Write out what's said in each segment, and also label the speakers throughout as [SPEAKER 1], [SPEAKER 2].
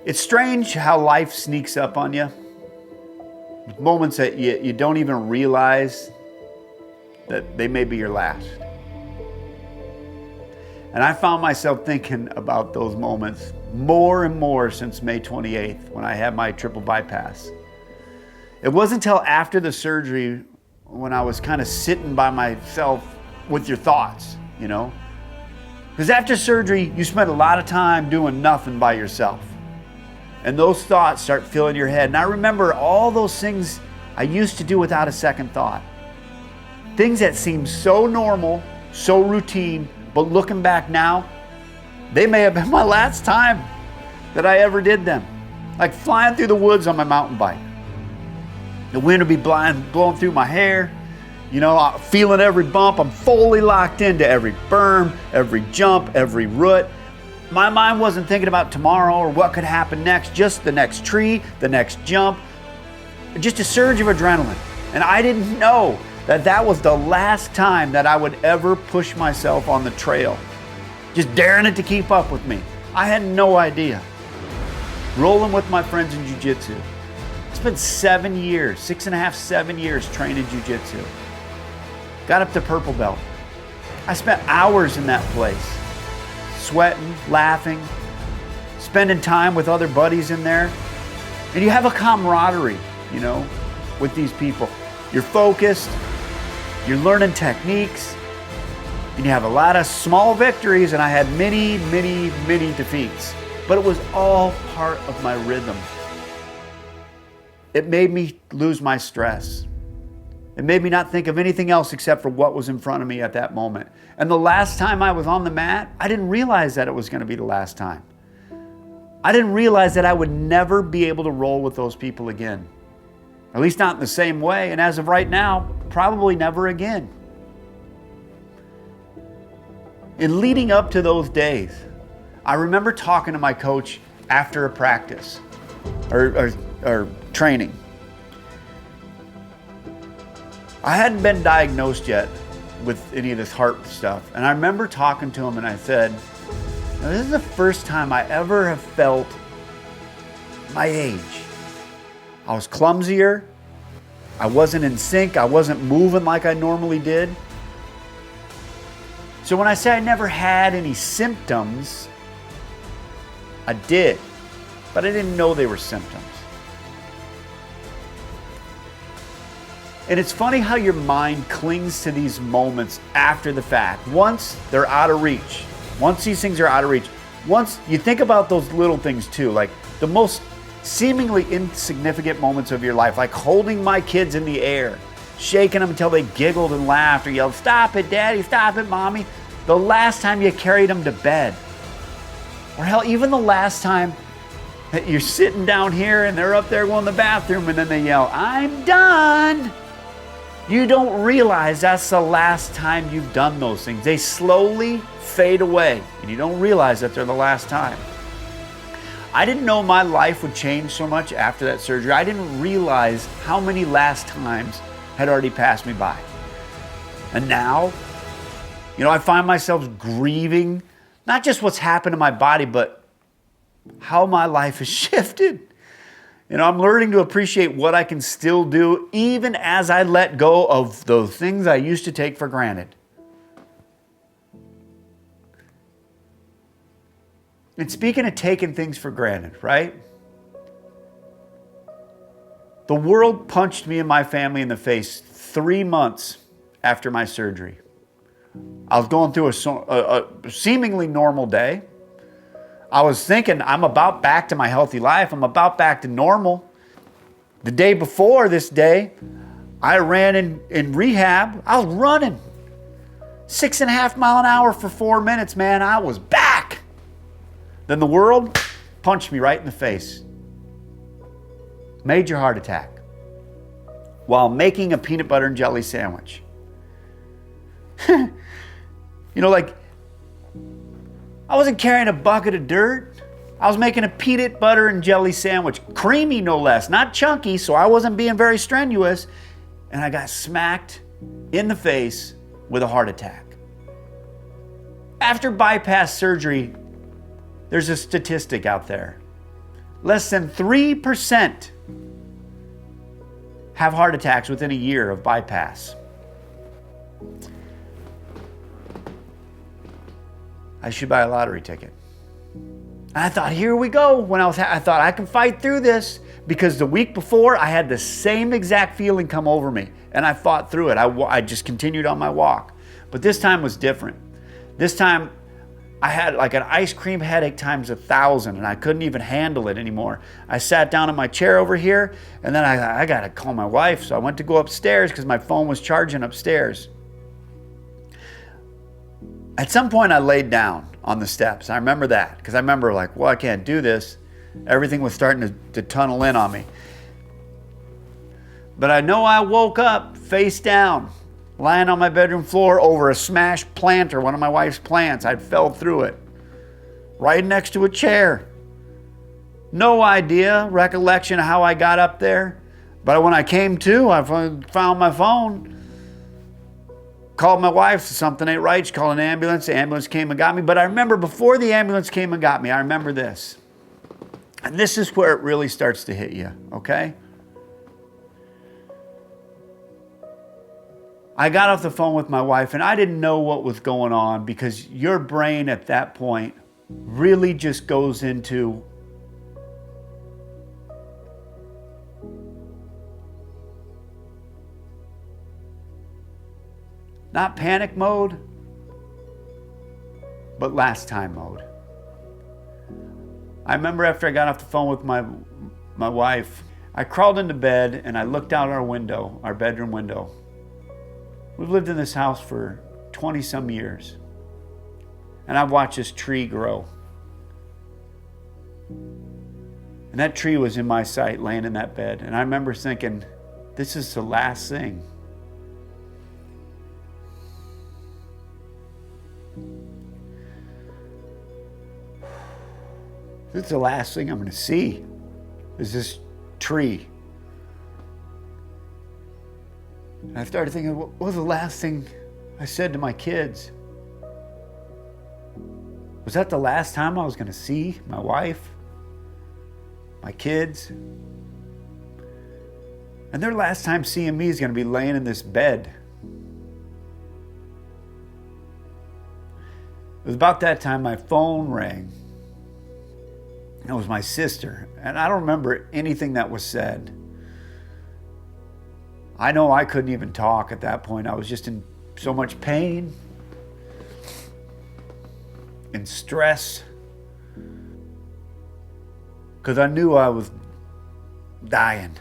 [SPEAKER 1] It's strange how life sneaks up on you. Moments that you don't even realize that they may be your last. And I found myself thinking about those moments more and more since May 28th when I had my triple bypass. It wasn't until after the surgery when I was kind of sitting by myself with your thoughts, you know? Because after surgery, you spend a lot of time doing nothing by yourself. And those thoughts start filling your head. And I remember all those things I used to do without a second thought. Things that seemed so normal, so routine, but looking back now, they may have been my last time that I ever did them. Like flying through the woods on my mountain bike. The wind would be blowing through my hair. You know, feeling every bump. I'm fully locked into every berm, every jump, every root. My mind wasn't thinking about tomorrow or what could happen next, just the next tree, the next jump, just a surge of adrenaline. And I didn't know that that was the last time that I would ever push myself on the trail, just daring it to keep up with me. I had no idea. Rolling with my friends in jiu-jitsu. It's been 7 years, 6.5, 7 years training jiu-jitsu. Got up to purple belt. I spent hours in that place, sweating, laughing, spending time with other buddies in there. And you have a camaraderie, you know, with these people. You're focused, you're learning techniques, and you have a lot of small victories, and I had many, many, many defeats. But it was all part of my rhythm. It made me lose my stress. It made me not think of anything else except for what was in front of me at that moment. And the last time I was on the mat, I didn't realize that it was going to be the last time. I didn't realize that I would never be able to roll with those people again. At least not in the same way. And as of right now, probably never again. In leading up to those days, I remember talking to my coach after a practice or training. I hadn't been diagnosed yet with any of this heart stuff. And I remember talking to him and I said, this is the first time I ever have felt my age. I was clumsier. I wasn't in sync. I wasn't moving like I normally did. So when I say I never had any symptoms, I did, but I didn't know they were symptoms. And it's funny how your mind clings to these moments after the fact. Once they're out of reach, once these things are out of reach, once you think about those little things too, like the most seemingly insignificant moments of your life, like holding my kids in the air, shaking them until they giggled and laughed or yelled, "Stop it, Daddy, stop it, Mommy." The last time you carried them to bed. Or hell, even the last time that you're sitting down here and they're up there going to the bathroom and then they yell, "I'm done." You don't realize that's the last time you've done those things. They slowly fade away and you don't realize that they're the last time. I didn't know my life would change so much after that surgery. I didn't realize how many last times had already passed me by. And now, you know, I find myself grieving, not just what's happened to my body, but how my life has shifted. You know, I'm learning to appreciate what I can still do even as I let go of those things I used to take for granted. And speaking of taking things for granted, right? The world punched me and my family in the face 3 months after my surgery. I was going through a seemingly normal day. I was thinking, I'm about back to my healthy life. I'm about back to normal. The day before this day, I ran in rehab. I was running 6.5 miles an hour for 4 minutes, man. I was back. Then the world punched me right in the face. Major heart attack while making a peanut butter and jelly sandwich. You know, like, I wasn't carrying a bucket of dirt. I was making a peanut butter and jelly sandwich, creamy no less, not chunky, so I wasn't being very strenuous. And I got smacked in the face with a heart attack. After bypass surgery, there's a statistic out there. less than 3% have heart attacks within a year of bypass. I should buy a lottery ticket. And I thought, here we go. I thought I can fight through this, because the week before I had the same exact feeling come over me, and I fought through it. I just continued on my walk. But this time was different. This time I had like an ice cream headache times 1,000, and I couldn't even handle it anymore. I sat down in my chair over here, and then I got to call my wife. So I went to go upstairs because my phone was charging upstairs. At some point I laid down on the steps. I remember that, because I remember like, well, I can't do this. Everything was starting to tunnel in on me. But I know I woke up face down, lying on my bedroom floor over a smashed planter, one of my wife's plants. I fell through it, right next to a chair. No idea, recollection of how I got up there. But when I came to, I found my phone. Called my wife, something ain't right. She called an ambulance. The ambulance came and got me. But I remember before the ambulance came and got me, I remember this. And this is where it really starts to hit you, okay? I got off the phone with my wife, and I didn't know what was going on, because your brain at that point really just goes into not panic mode, but last time mode. I remember after I got off the phone with my wife, I crawled into bed and I looked out our window, our bedroom window. We've lived in this house for 20 some years, and I've watched this tree grow. And that tree was in my sight, laying in that bed. And I remember thinking, this is the last thing. This is the last thing I'm going to see, is this tree. And I started thinking, what was the last thing I said to my kids? Was that the last time I was going to see my wife, my kids? And their last time seeing me is going to be laying in this bed. It was about that time my phone rang. It was my sister, and I don't remember anything that was said. I know I couldn't even talk at that point. I was just in so much pain and stress, because I knew I was dying.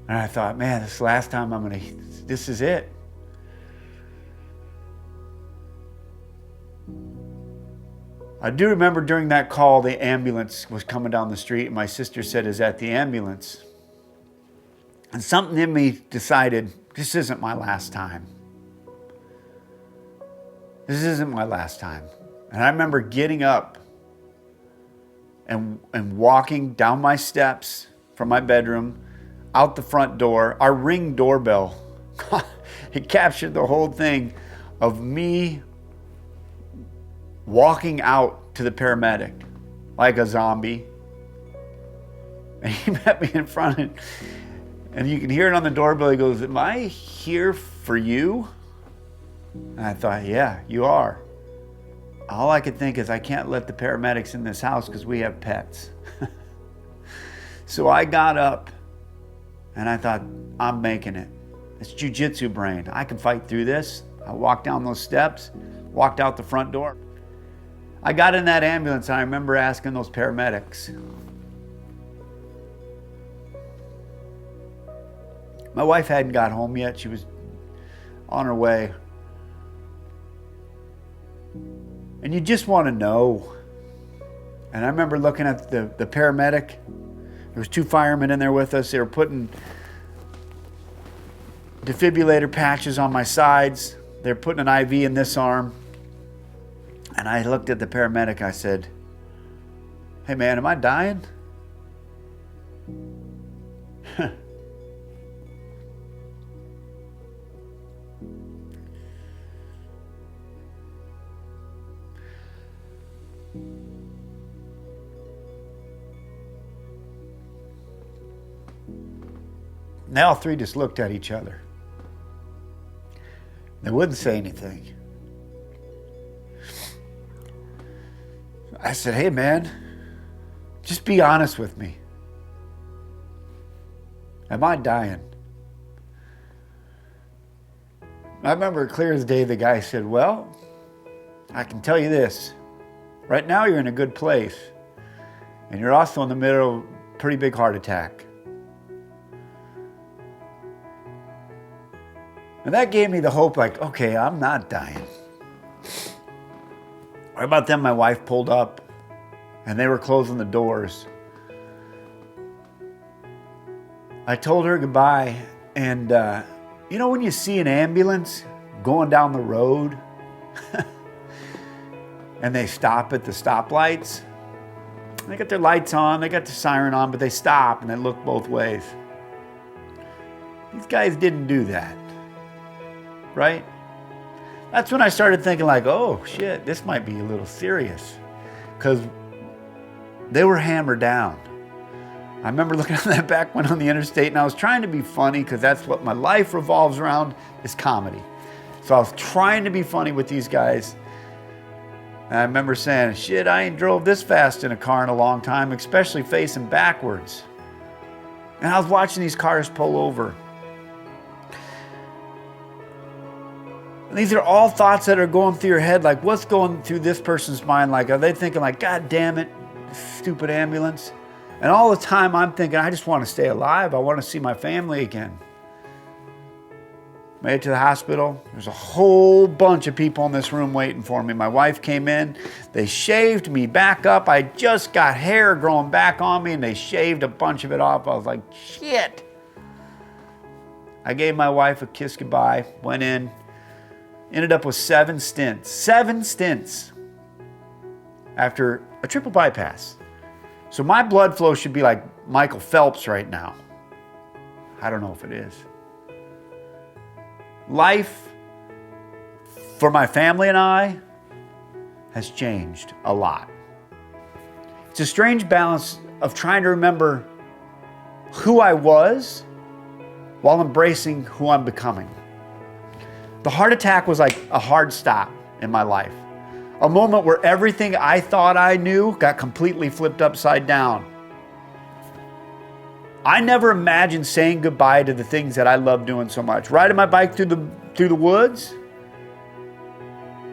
[SPEAKER 1] And I thought, man, this is the last time this is it. I do remember during that call, the ambulance was coming down the street, and my sister said, "Is that the ambulance?" And something in me decided, this isn't my last time. This isn't my last time. And I remember getting up and walking down my steps from my bedroom, out the front door. Our Ring doorbell, it captured the whole thing of me walking out to the paramedic like a zombie. And he met me in front, and you can hear it on the doorbell. He goes, "Am I here for you?" And I thought, yeah, you are. All I could think is, I can't let the paramedics in this house because we have pets. So I got up and I thought, I'm making it. It's jiu-jitsu brain. I can fight through this. I walked down those steps, walked out the front door. I got in that ambulance, and I remember asking those paramedics. My wife hadn't got home yet. She was on her way. And you just want to know. And I remember looking at the paramedic. There was 2 firemen in there with us. They were putting defibrillator patches on my sides. They're putting an IV in this arm. And I looked at the paramedic. I said, "Hey man, am I dying?" And they all three just looked at each other. They wouldn't say anything. I said, hey man, just be honest with me. Am I dying? I remember clear as day the guy said, well, I can tell you this. Right now you're in a good place. And you're also in the middle of a pretty big heart attack. And that gave me the hope, like, okay, I'm not dying. Right about then, my wife pulled up, and they were closing the doors. I told her goodbye, and you know when you see an ambulance going down the road, and they stop at the stoplights? They got their lights on, they got the siren on, but they stop and they look both ways. These guys didn't do that. Right? That's when I started thinking like, oh shit, this might be a little serious. Because they were hammered down. I remember looking at that back one on the interstate and I was trying to be funny because that's what my life revolves around, is comedy. So I was trying to be funny with these guys. And I remember saying, shit, I ain't drove this fast in a car in a long time, especially facing backwards. And I was watching these cars pull over. And these are all thoughts that are going through your head, like what's going through this person's mind? Like, are they thinking like, God damn it, stupid ambulance? And all the time I'm thinking, I just want to stay alive. I want to see my family again. Made it to the hospital. There's a whole bunch of people in this room waiting for me. My wife came in. They shaved me back up. I just got hair growing back on me and they shaved a bunch of it off. I was like, shit. I gave my wife a kiss goodbye, went in. Ended up with 7 stents. 7 stents after a triple bypass. So my blood flow should be like Michael Phelps right now. I don't know if it is. Life for my family and I has changed a lot. It's a strange balance of trying to remember who I was while embracing who I'm becoming. The heart attack was like a hard stop in my life. A moment where everything I thought I knew got completely flipped upside down. I never imagined saying goodbye to the things that I love doing so much. Riding my bike through the woods,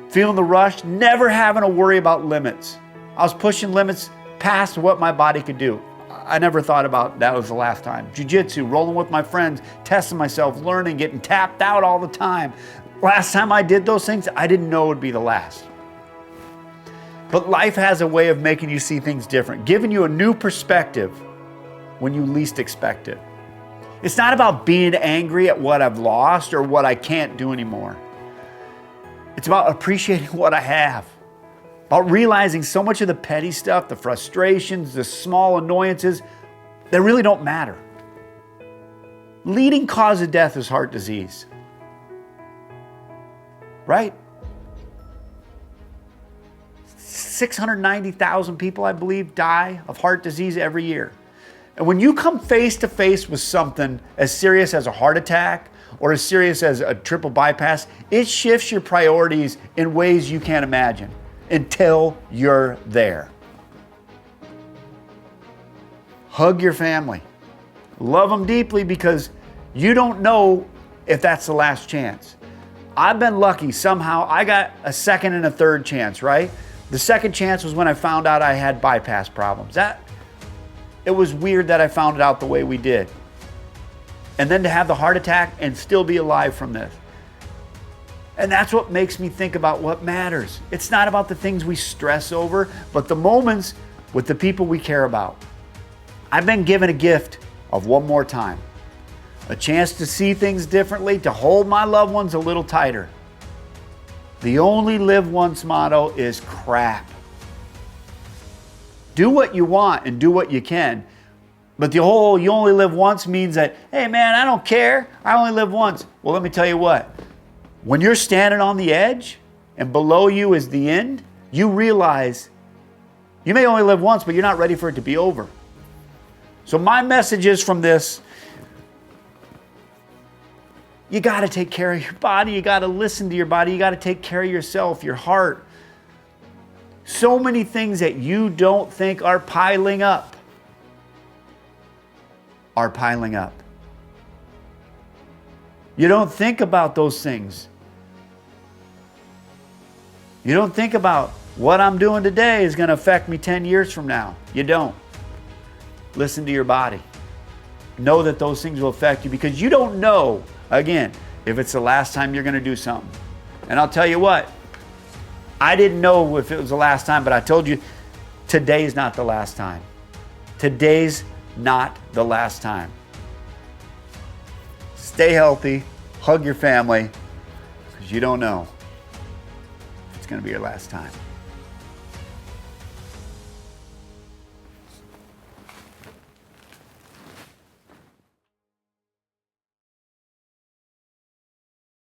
[SPEAKER 1] feeling the rush, never having to worry about limits. I was pushing limits past what my body could do. I never thought about that was the last time. Jiu-jitsu, rolling with my friends, testing myself, learning, getting tapped out all the time. Last time I did those things, I didn't know it would be the last. But life has a way of making you see things different, giving you a new perspective when you least expect it. It's not about being angry at what I've lost or what I can't do anymore. It's about appreciating what I have. About realizing so much of the petty stuff, the frustrations, the small annoyances, they really don't matter. Leading cause of death is heart disease. Right? 690,000 people, I believe, die of heart disease every year. And when you come face to face with something as serious as a heart attack or as serious as a triple bypass, it shifts your priorities in ways you can't imagine until you're there. Hug your family. Love them deeply because you don't know if that's the last chance. I've been lucky. Somehow I got a second and a third chance, right? The second chance was when I found out I had bypass problems. It was weird that I found it out the way we did. And then to have the heart attack and still be alive from this. And that's what makes me think about what matters. It's not about the things we stress over, but the moments with the people we care about. I've been given a gift of one more time. A chance to see things differently, to hold my loved ones a little tighter. The only live once motto is crap. Do what you want and do what you can. But the whole you only live once means that, hey man, I don't care. I only live once. Well, let me tell you what. When you're standing on the edge and below you is the end, you realize you may only live once, but you're not ready for it to be over. So my message is from this, You got to take care of your body. You got to listen to your body. You got to take care of yourself, your heart. So many things that you don't think are piling up are piling up. You don't think about those things. You don't think about what I'm doing today is going to affect me 10 years from now. You don't. Listen to your body. Know that those things will affect you because you don't know, again, if it's the last time you're going to do something. And I'll tell you what, I didn't know if it was the last time, but I told you, today's not the last time. Today's not the last time. Stay healthy, hug your family, because you don't know if it's going to be your last time.